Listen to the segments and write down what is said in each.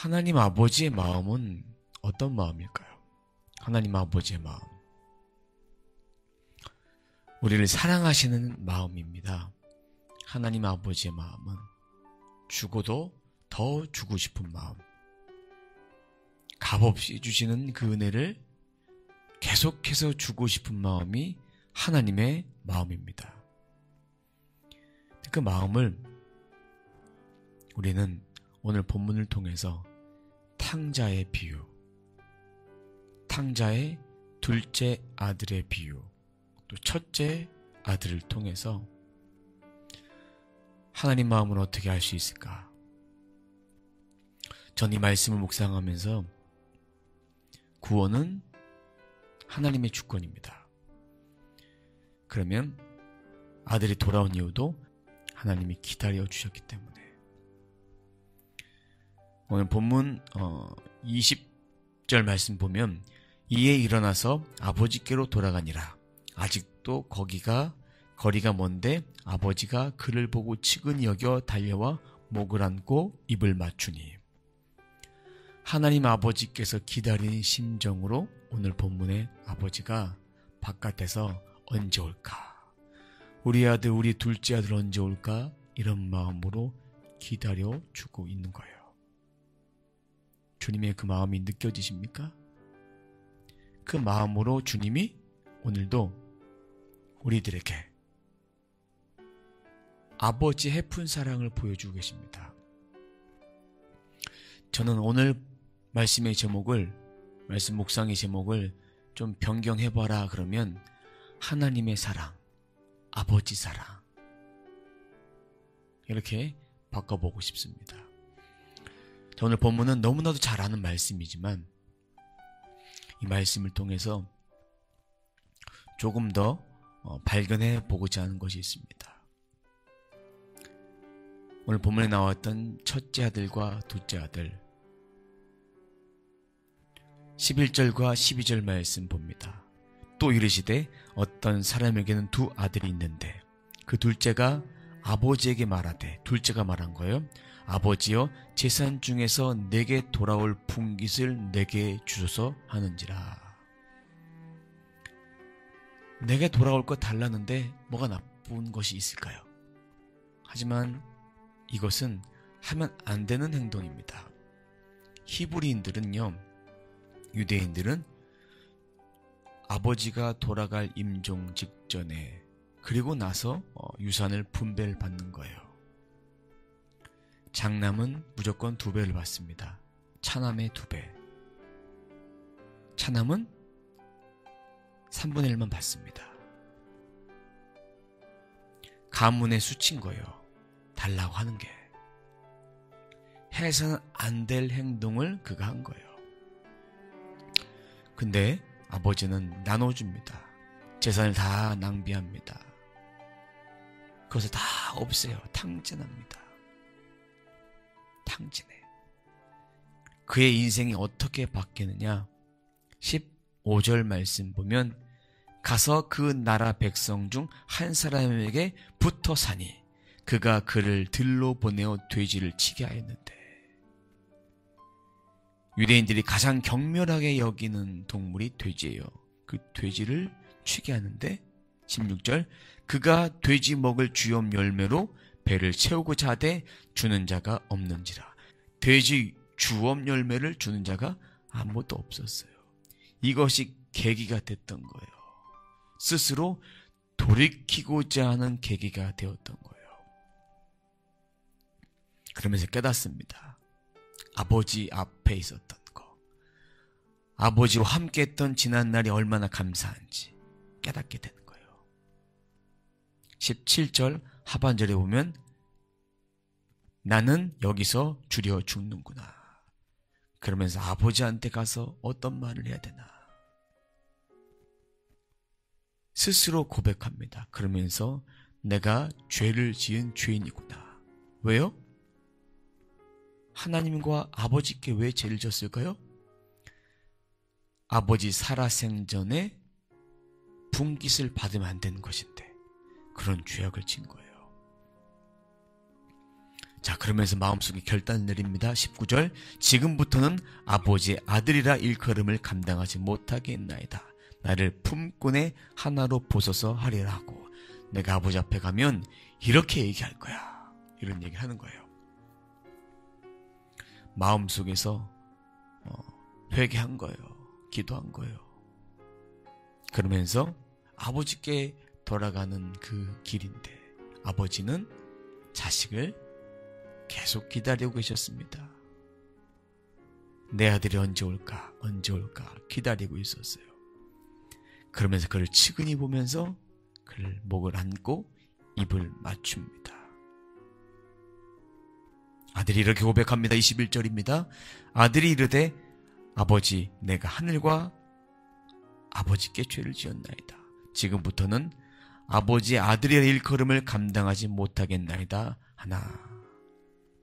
하나님 아버지의 마음은 어떤 마음일까요? 하나님 아버지의 마음. 우리를 사랑하시는 마음입니다. 하나님 아버지의 마음은 주고도 더 주고 싶은 마음. 값없이 주시는 그 은혜를 계속해서 주고 싶은 마음이 하나님의 마음입니다. 그 마음을 우리는 오늘 본문을 통해서 탕자의 비유, 탕자의 둘째 아들의 비유, 또 첫째 아들을 통해서 하나님 마음을 어떻게 알 수 있을까? 전 이 말씀을 묵상하면서 구원은 하나님의 주권입니다. 그러면 아들이 돌아온 이유도 하나님이 기다려 주셨기 때문에. 오늘 본문 20절 말씀 보면 이에 일어나서 아버지께로 돌아가니라. 아직도 거리가 먼데 아버지가 그를 보고 측은히 여겨 달려와 목을 안고 입을 맞추니. 하나님 아버지께서 기다리는 심정으로 오늘 본문에 아버지가 바깥에서 언제 올까? 우리 아들, 우리 둘째 아들 언제 올까? 이런 마음으로 기다려주고 있는 거예요. 주님의 그 마음이 느껴지십니까? 그 마음으로 주님이 오늘도 우리들에게 아버지의 해픈 사랑을 보여주고 계십니다. 저는 오늘 말씀의 제목을, 말씀 묵상의 제목을 좀 변경해봐라 그러면 하나님의 사랑, 아버지 사랑, 이렇게 바꿔보고 싶습니다. 오늘 본문은 너무나도 잘 아는 말씀이지만 이 말씀을 통해서 조금 더 발견해 보고자 하는 것이 있습니다. 오늘 본문에 나왔던 첫째 아들과 둘째 아들, 11절과 12절 말씀 봅니다. 또 이르시되 어떤 사람에게는 두 아들이 있는데 그 둘째가 아버지에게 말하되, 둘째가 말한 거예요. 아버지여, 재산 중에서 내게 돌아올 분깃을 내게 주소서 하는지라. 내게 돌아올 것 달라는데 뭐가 나쁜 것이 있을까요? 하지만 이것은 하면 안 되는 행동입니다. 히브리인들은요, 유대인들은 아버지가 돌아갈 임종 직전에 그리고 나서 유산을 분배를 받는 거예요. 장남은 무조건 2배를 받습니다. 차남의 2배. 차남은 3분의 1만 받습니다. 가문의 수치인 거예요. 달라고 하는 게. 해서는 안 될 행동을 그가 한 거예요. 근데 아버지는 나눠줍니다. 재산을 다 낭비합니다. 그것을 다 없애요. 탕진합니다. 탕진해. 그의 인생이 어떻게 바뀌느냐? 15절 말씀 보면 가서 그 나라 백성 중 한 사람에게 붙어 사니 그가 그를 들로 보내어 돼지를 치게 하였는데. 유대인들이 가장 경멸하게 여기는 동물이 돼지예요. 그 돼지를 치게 하는데 16절 그가 돼지 먹을 주염 열매로 배를 채우고자 하되 주는 자가 없는지라. 돼지 주염 열매를 주는 자가 아무도 없었어요. 이것이 계기가 됐던 거예요. 스스로 돌이키고자 하는 계기가 되었던 거예요. 그러면서 깨닫습니다. 아버지 앞에 있었던 거, 아버지와 함께 했던 지난 날이 얼마나 감사한지 깨닫게 되는 거예요. 17절 하반절에 보면 나는 여기서 줄여 죽는구나. 그러면서 아버지한테 가서 어떤 말을 해야 되나. 스스로 고백합니다. 그러면서 내가 죄를 지은 죄인이구나. 왜요? 하나님과 아버지께 왜 죄를 졌을까요? 아버지 살아생전에 분깃을 받으면 안 되는 것인데 그런 죄악을 진 거예요. 자, 그러면서 마음속에 결단을 내립니다. 19절. 지금부터는 아버지의 아들이라 일컬음을 감당하지 못하게 했나이다. 나를 품꾼의 하나로 보소서 하리라 하고, 내가 아버지 앞에 가면 이렇게 얘기할 거야. 이런 얘기를 하는 거예요. 마음속에서 회개한 거예요. 기도한 거예요. 그러면서 아버지께 돌아가는 그 길인데, 아버지는 자식을 계속 기다리고 계셨습니다. 내 아들이 언제 올까 기다리고 있었어요. 그러면서 그를 측은히 보면서 그를 목을 안고 입을 맞춥니다. 아들이 이렇게 고백합니다. 21절입니다. 아들이 이르되 아버지, 내가 하늘과 아버지께 죄를 지었나이다. 지금부터는 아버지의 아들이라 일컬음을 감당하지 못하겠나이다 하나.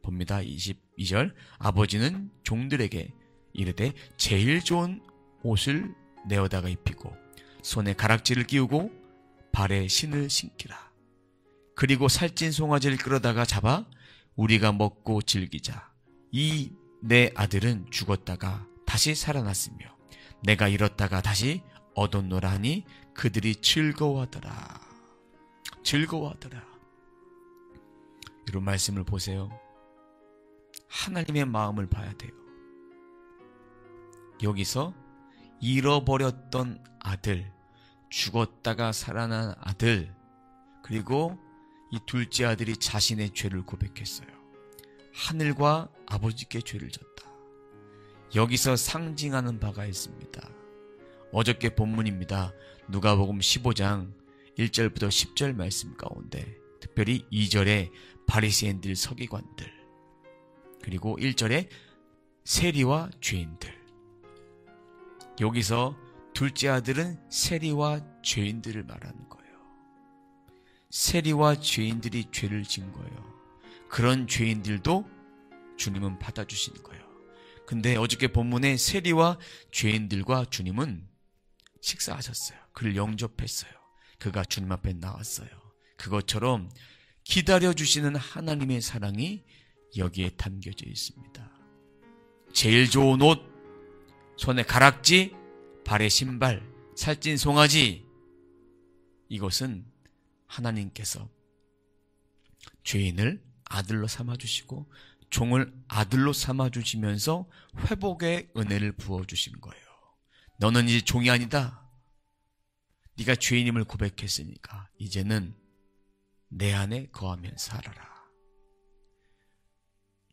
봅니다. 22절. 아버지는 종들에게 이르되 제일 좋은 옷을 내어다가 입히고 손에 가락지를 끼우고 발에 신을 신기라. 그리고 살찐 송아지를 끌어다가 잡아 우리가 먹고 즐기자. 이 내 아들은 죽었다가 다시 살아났으며 내가 잃었다가 다시 얻었노라 하니 그들이 즐거워하더라. 즐거워하더라. 이런 말씀을 보세요. 하나님의 마음을 봐야 돼요. 여기서 잃어버렸던 아들, 죽었다가 살아난 아들, 그리고 이 둘째 아들이 자신의 죄를 고백했어요. 하늘과 아버지께 죄를 졌다. 여기서 상징하는 바가 있습니다. 어저께 본문입니다. 누가복음 15장 1절부터 10절 말씀 가운데 특별히 2절에 바리새인들, 서기관들, 그리고 1절에 세리와 죄인들. 여기서 둘째 아들은 세리와 죄인들을 말하는 거예요. 세리와 죄인들이 죄를 진 거예요. 그런 죄인들도 주님은 받아주시는 거예요. 근데 어저께 본문에 세리와 죄인들과 주님은 식사하셨어요. 그를 영접했어요. 그가 주님 앞에 나왔어요. 그것처럼 기다려주시는 하나님의 사랑이 여기에 담겨져 있습니다. 제일 좋은 옷, 손에 가락지, 발에 신발, 살찐 송아지, 이것은 하나님께서 죄인을 아들로 삼아주시고 종을 아들로 삼아주시면서 회복의 은혜를 부어주신 거예요. 너는 이제 종이 아니다. 네가 죄인임을 고백했으니까 이제는 내 안에 거하면 살아라.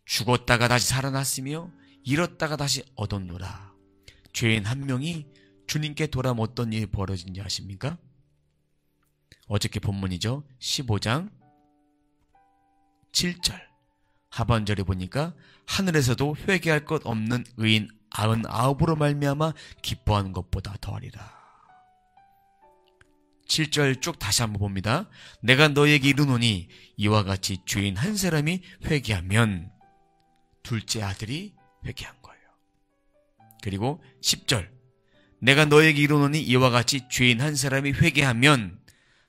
죽었다가 다시 살아났으며 잃었다가 다시 얻었노라. 죄인 한 명이 주님께 돌아오면 어떤 일이 벌어진지 아십니까? 어저께 본문이죠. 15장 7절 하반절에 보니까 하늘에서도 회개할 것 없는 의인 99으로 말미암아 기뻐하는 것보다 더하리라. 7절 쭉 다시 한번 봅니다. 내가 너에게 이르노니 이와 같이 죄인 한 사람이 회개하면 둘째 아들이 회개한 거예요. 그리고 10절 내가 너에게 이르노니 이와 같이 죄인 한 사람이 회개하면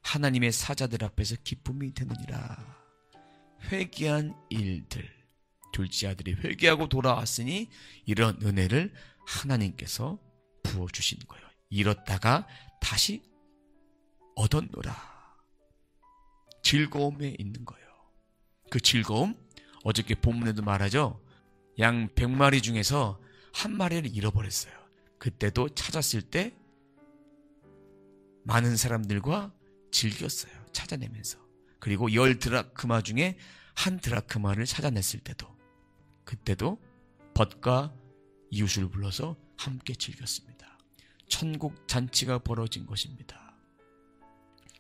하나님의 사자들 앞에서 기쁨이 되느니라. 회개한 일들, 둘째 아들이 회개하고 돌아왔으니 이런 은혜를 하나님께서 부어주신 거예요. 잃었다가 다시 얻었노라. 즐거움에 있는 거예요. 그 즐거움, 어저께 본문에도 말하죠. 양 100마리 중에서 한 마리를 잃어버렸어요. 그때도 찾았을 때 많은 사람들과 즐겼어요. 찾아내면서. 그리고 10 드라크마 중에 1 드라크마를 찾아냈을 때도, 그때도 벗과 이웃을 불러서 함께 즐겼습니다. 천국 잔치가 벌어진 것입니다.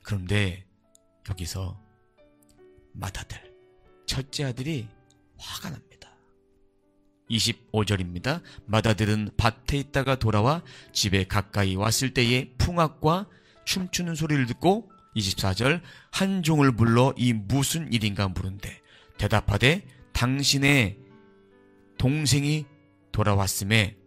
그런데 여기서 맏아들, 첫째 아들이 화가 납니다. 25절입니다. 맏아들은 밭에 있다가 돌아와 집에 가까이 왔을 때에 풍악과 춤추는 소리를 듣고 24절 한 종을 불러 이 무슨 일인가 물은데 대답하되 당신의 동생이 돌아왔음에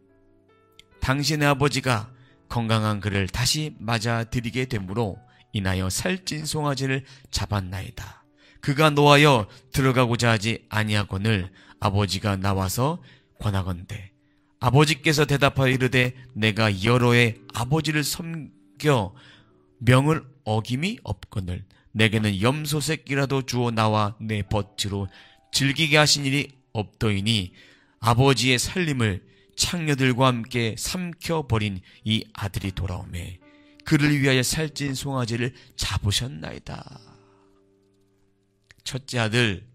당신의 아버지가 건강한 그를 다시 맞아들이게 되므로 인하여 살찐 송아지를 잡았나이다. 그가 노하여 들어가고자 하지 아니하거늘 아버지가 나와서 권하건대 아버지께서 대답하여 이르되 내가 여러 해 아버지를 섬겨 명을 어김이 없거늘 내게는 염소 새끼라도 주어 나와 내 벗으로 즐기게 하신 일이 없더이니 아버지의 살림을 창녀들과 함께 삼켜버린 이 아들이 돌아오매 그를 위하여 살찐 송아지를 잡으셨나이다. 첫째 아들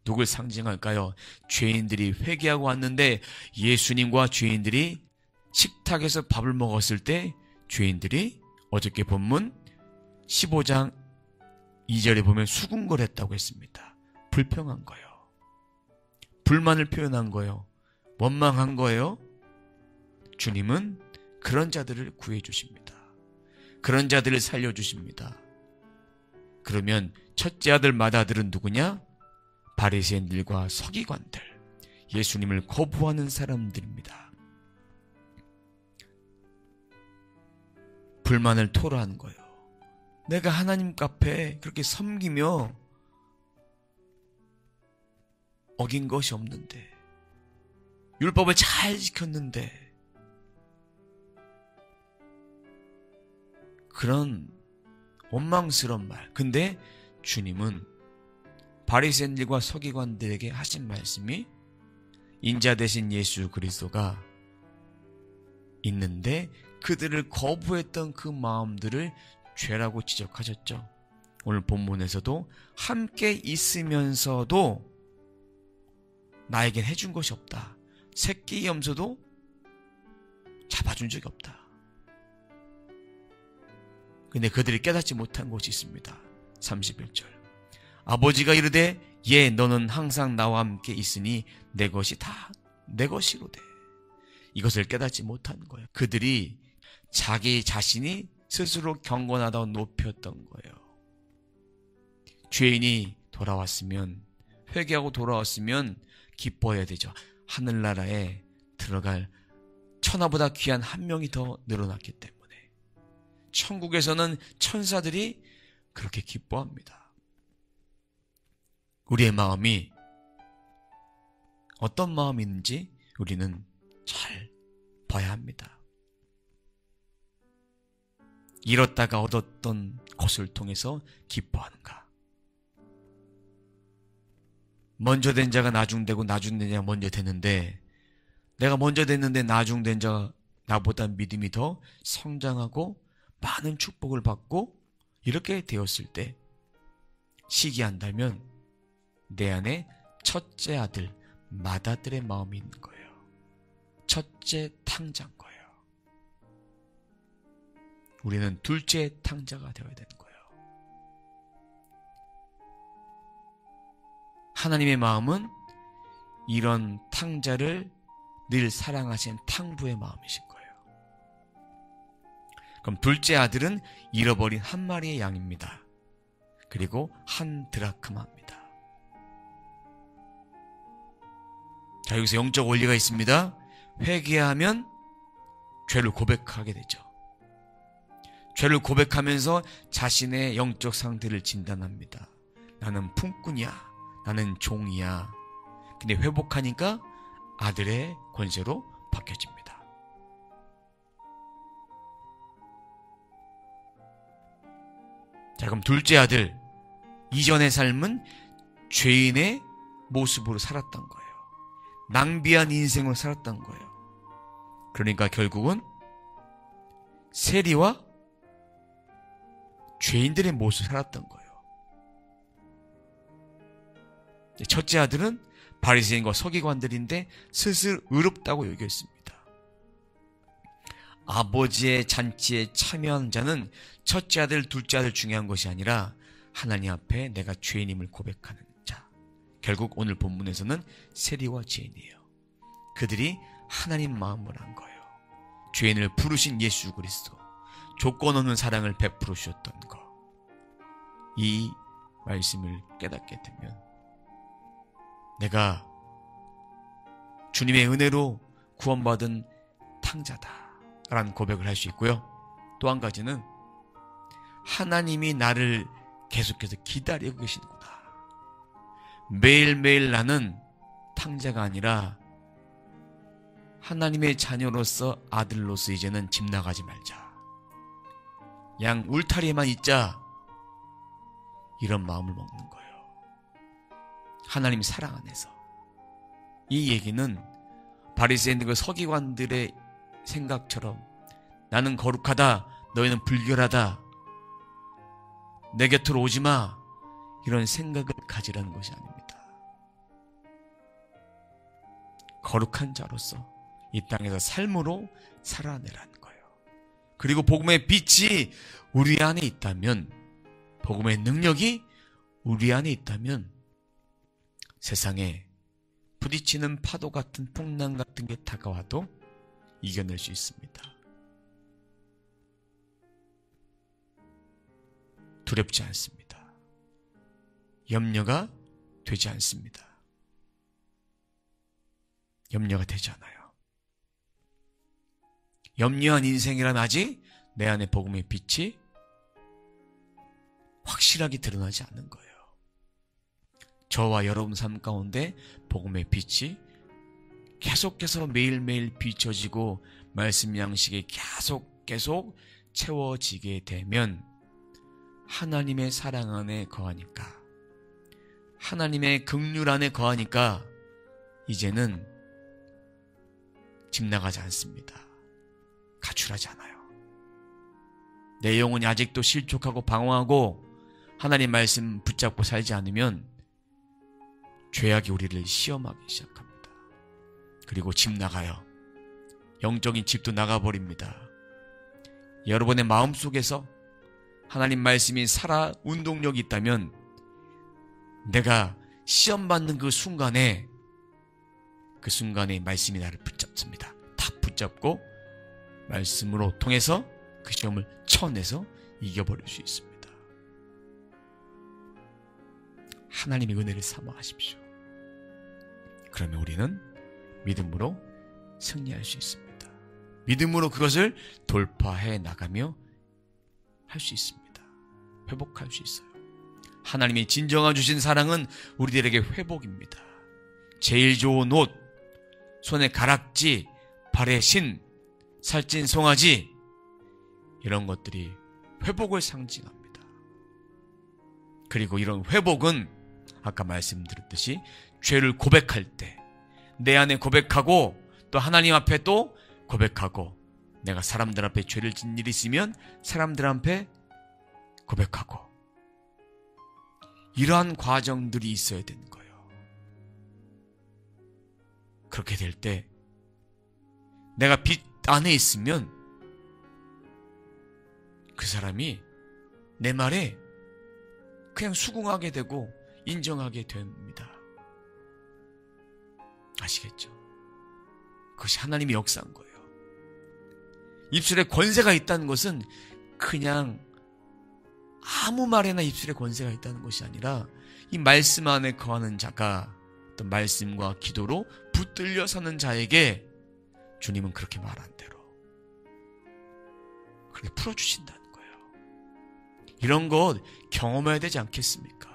누굴 상징할까요? 죄인들이 회개하고 왔는데 예수님과 죄인들이 식탁에서 밥을 먹었을 때 죄인들이 어저께 본문 15장 2절에 보면 수군거렸다고 했습니다. 불평한 거예요. 불만을 표현한 거예요. 원망한 거예요. 주님은 그런 자들을 구해 주십니다. 그런 자들을 살려 주십니다. 그러면 첫째 아들 맏아들은 누구냐? 바리새인들과 서기관들, 예수님을 거부하는 사람들입니다. 불만을 토로한 거예요. 내가 하나님 앞에 그렇게 섬기며 어긴 것이 없는데, 율법을 잘 지켰는데, 그런 원망스러운 말. 근데 주님은 바리새인들과 서기관들에게 하신 말씀이 인자 되신 예수 그리스도가 있는데 그들을 거부했던 그 마음들을 죄라고 지적하셨죠. 오늘 본문에서도 함께 있으면서도 나에겐 해준 것이 없다. 새끼 염소도 잡아준 적이 없다. 근데 그들이 깨닫지 못한 것이 있습니다. 31절. 아버지가 이르되 예 너는 항상 나와 함께 있으니 내 것이 다 내 것이로되. 이것을 깨닫지 못한 거예요. 그들이 자기 자신이 스스로 경건하다고 높였던 거예요. 죄인이 돌아왔으면, 회개하고 돌아왔으면 기뻐해야 되죠. 하늘나라에 들어갈 천하보다 귀한 한 명이 더 늘어났기 때문에. 천국에서는 천사들이 그렇게 기뻐합니다. 우리의 마음이 어떤 마음인지 우리는 잘 봐야 합니다. 잃었다가 얻었던 것을 통해서 기뻐하는가? 먼저 된 자가 나중되고 나중된 자가 먼저 되는데, 내가 먼저 됐는데 나중된 자가 나보다 믿음이 더 성장하고 많은 축복을 받고 이렇게 되었을 때 시기한다면 내 안에 첫째 아들, 맏아들의 마음이 있는 거예요. 첫째 탕자인 거예요. 우리는 둘째 탕자가 되어야 되는 거예요. 하나님의 마음은 이런 탕자를 늘 사랑하신 탕부의 마음이신 거예요. 그럼 둘째 아들은 잃어버린 한 마리의 양입니다. 그리고 한 드라크마입니다. 자, 여기서 영적 원리가 있습니다. 회개하면 죄를 고백하게 되죠. 죄를 고백하면서 자신의 영적 상태를 진단합니다. 나는 품꾼이야. 나는 종이야. 근데 회복하니까 아들의 권세로 바뀌어집니다. 자, 그럼 둘째 아들, 이전의 삶은 죄인의 모습으로 살았던 거예요. 낭비한 인생으로 살았던 거예요. 그러니까 결국은 세리와 죄인들의 모습으로 살았던 거예요. 첫째 아들은 바리새인과 서기관들인데 스스로 의롭다고 여겼습니다. 아버지의 잔치에 참여한 자는 첫째 아들, 둘째 아들 중요한 것이 아니라 하나님 앞에 내가 죄인임을 고백하는 자. 결국 오늘 본문에서는 세리와 죄인이에요. 그들이 하나님 마음을 한 거예요. 죄인을 부르신 예수 그리스도, 조건 없는 사랑을 베풀어 주셨던 거. 이 말씀을 깨닫게 되면 내가 주님의 은혜로 구원받은 탕자다 라는 고백을 할 수 있고요. 또 한 가지는 하나님이 나를 계속해서 기다리고 계시는구나. 매일매일 나는 탕자가 아니라 하나님의 자녀로서 아들로서 이제는 집 나가지 말자. 양 울타리에만 있자. 이런 마음을 먹는 거예요. 하나님 사랑 안에서. 이 얘기는 바리새인들 서기관들의 생각처럼 나는 거룩하다, 너희는 불결하다, 내 곁으로 오지 마, 이런 생각을 가지라는 것이 아닙니다. 거룩한 자로서 이 땅에서 삶으로 살아내라는 거예요. 그리고 복음의 빛이 우리 안에 있다면, 복음의 능력이 우리 안에 있다면 세상에 부딪히는 파도 같은 풍랑 같은 게 다가와도 이겨낼 수 있습니다. 두렵지 않습니다. 염려가 되지 않습니다. 염려가 되지 않아요. 염려한 인생이란 아직 내 안에 복음의 빛이 확실하게 드러나지 않는 거예요. 저와 여러분 삶 가운데 복음의 빛이 계속해서 매일매일 비춰지고 말씀 양식에 계속 채워지게 되면 하나님의 사랑 안에 거하니까, 하나님의 긍휼 안에 거하니까 이제는 집 나가지 않습니다. 가출하지 않아요. 내 영혼이 아직도 실족하고 방황하고 하나님 말씀 붙잡고 살지 않으면 죄악이 우리를 시험하기 시작합니다. 그리고 집 나가요. 영적인 집도 나가버립니다. 여러분의 마음속에서 하나님 말씀이 살아 운동력이 있다면 내가 시험받는 그 순간에 말씀이 나를 붙잡습니다. 다 붙잡고 말씀으로 통해서 그 시험을 쳐내서 이겨버릴 수 있습니다. 하나님의 은혜를 사모하십시오. 그러면 우리는 믿음으로 승리할 수 있습니다. 믿음으로 그것을 돌파해 나가며 할 수 있습니다. 회복할 수 있어요. 하나님이 진정한 주신 사랑은 우리들에게 회복입니다. 제일 좋은 옷, 손에 가락지, 발에 신, 살찐 송아지, 이런 것들이 회복을 상징합니다. 그리고 이런 회복은 아까 말씀드렸듯이 죄를 고백할 때 내 안에 고백하고 또 하나님 앞에 또 고백하고, 내가 사람들 앞에 죄를 진 일이 있으면 사람들 앞에 고백하고, 이러한 과정들이 있어야 되는 거예요. 그렇게 될 때 내가 빛 안에 있으면 그 사람이 내 말에 그냥 수긍하게 되고 인정하게 됩니다. 아시겠죠? 그것이 하나님의 역사인 거예요. 입술에 권세가 있다는 것은 그냥 아무 말에나 입술에 권세가 있다는 것이 아니라 이 말씀 안에 거하는 자가 어떤 말씀과 기도로 붙들려 사는 자에게 주님은 그렇게 말한 대로 그렇게 풀어주신다는 거예요. 이런 것 경험해야 되지 않겠습니까?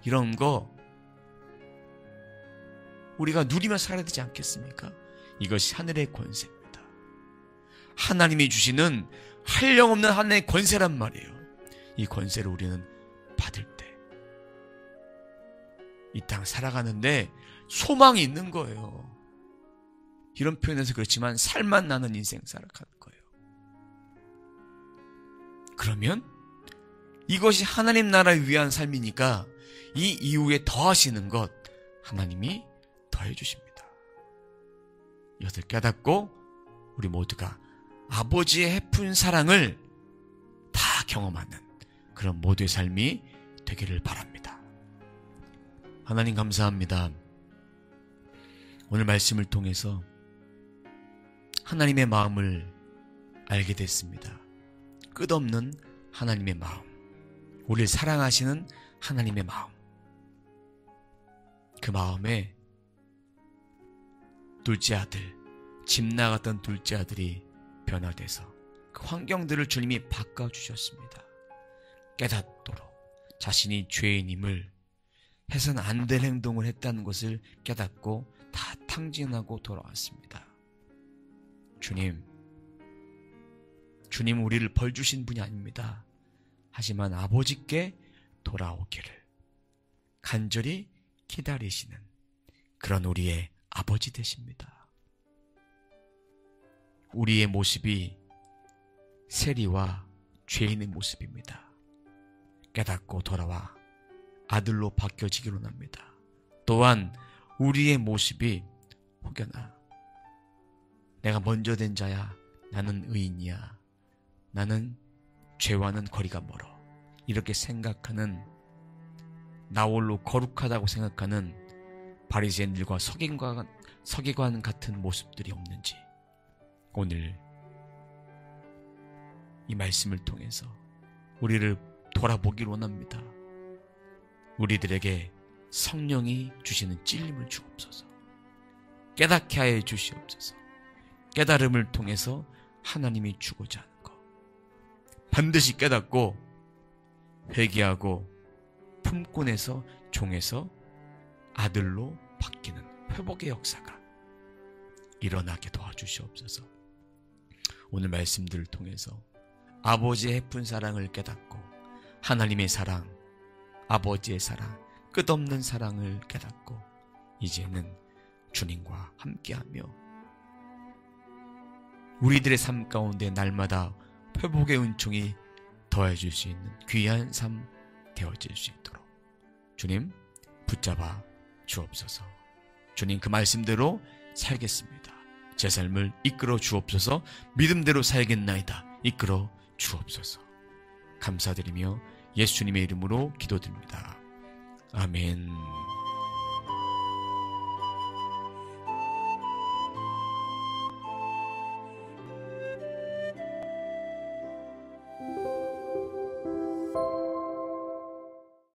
이런 거 우리가 누리며 살아야 되지 않겠습니까? 이것이 하늘의 권세입니다. 하나님이 주시는 한량없는 하나님의 권세란 말이에요. 이 권세를 우리는 받을 때 이 땅 살아가는데 소망이 있는 거예요. 이런 표현에서 그렇지만 살만 나는 인생 살아가는 거예요. 그러면 이것이 하나님 나라를 위한 삶이니까 이 이후에 더하시는 것 하나님이 더해 주십니다. 이것을 깨닫고 우리 모두가 아버지의 헤픈 사랑을 다 경험하는 그런 모두의 삶이 되기를 바랍니다. 하나님 감사합니다. 오늘 말씀을 통해서 하나님의 마음을 알게 됐습니다. 끝없는 하나님의 마음, 우리를 사랑하시는 하나님의 마음, 그 마음에 둘째 아들, 집 나갔던 둘째 아들이 변화돼서 그 환경들을 주님이 바꿔주셨습니다. 깨닫도록 자신이 죄인임을 해서는 안 될 행동을 했다는 것을 깨닫고 다 탕진하고 돌아왔습니다. 주님 우리를 벌 주신 분이 아닙니다. 하지만 아버지께 돌아오기를 간절히 기다리시는 그런 우리의 아버지 되십니다. 우리의 모습이 세리와 죄인의 모습입니다. 깨닫고 돌아와 아들로 바뀌어지기로 합니다. 또한 우리의 모습이 혹여나 내가 먼저 된 자야, 나는 의인이야, 나는 죄와는 거리가 멀어, 이렇게 생각하는, 나홀로 거룩하다고 생각하는 바리새인들과 서기관 같은 모습들이 없는지 오늘 이 말씀을 통해서 우리를 돌아보기를 원합니다. 우리들에게 성령이 주시는 찔림을 주옵소서. 깨닫게 하여 주시옵소서. 깨달음을 통해서 하나님이 주고자 하는 것 반드시 깨닫고 회개하고 품꾼에서 종에서 아들로 바뀌는 회복의 역사가 일어나게 도와주시옵소서. 오늘 말씀들을 통해서 아버지의 해픈 사랑을 깨닫고 하나님의 사랑, 아버지의 사랑, 끝없는 사랑을 깨닫고 이제는 주님과 함께하며 우리들의 삶 가운데 날마다 회복의 은총이 더해질 수 있는 귀한 삶 되어질 수 있도록 주님 붙잡아 주옵소서. 주님 그 말씀대로 살겠습니다. 제 삶을 이끌어 주옵소서. 믿음대로 살겠나이다. 이끌어 주옵소서. 감사드리며 예수님의 이름으로 기도드립니다. 아멘.